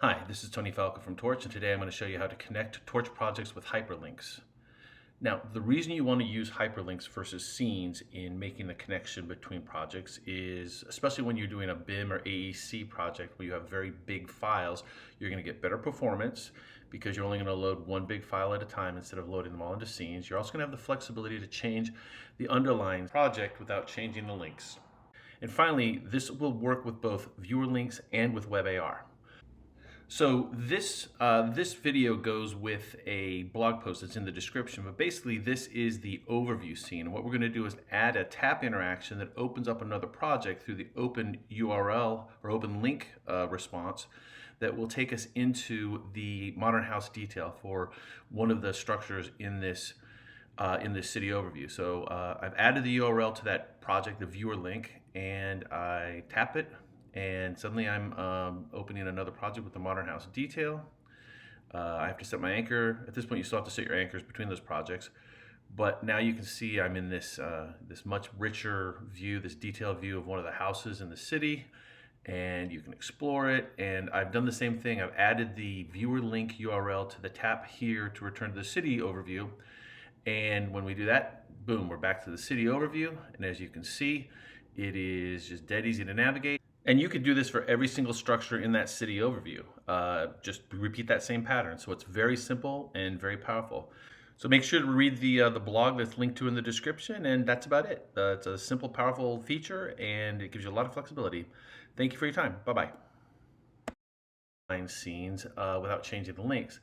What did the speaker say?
Hi, this is Tony Falco from Torch, and today I'm going to show you how to connect Torch projects with hyperlinks. Now, the reason you want to use hyperlinks versus scenes in making the connection between projects is, especially when you're doing a BIM or AEC project where you have very big files, you're going to get better performance because you're only going to load one big file at a time instead of loading them all into scenes. You're also going to have the flexibility to change the underlying project without changing the links. And finally, this will work with both viewer links and with WebAR. So this video goes with a blog post that's in the description, but basically this is the overview scene. And what we're going to do is add a tap interaction that opens up another project through the open URL or open link response that will take us into the modern house detail for one of the structures in this city overview. So I've added the URL to that project, the viewer link, and I tap it, and suddenly I'm opening another project with the modern house detail. I have to set my anchor. At this point, you still have to set your anchors between those projects. But now you can see I'm in this much richer view, this detailed view of one of the houses in the city, and you can explore it. And I've done the same thing. I've added the viewer link URL to the tap here to return to the city overview. And when we do that, boom, we're back to the city overview. And as you can see, it is just dead easy to navigate. And you could do this for every single structure in that city overview. Just repeat that same pattern. So it's very simple and very powerful. So make sure to read the blog that's linked to in the description, and that's about it. It's a simple, powerful feature, and it gives you a lot of flexibility. Thank you for your time. Bye-bye. Scenes without changing the links.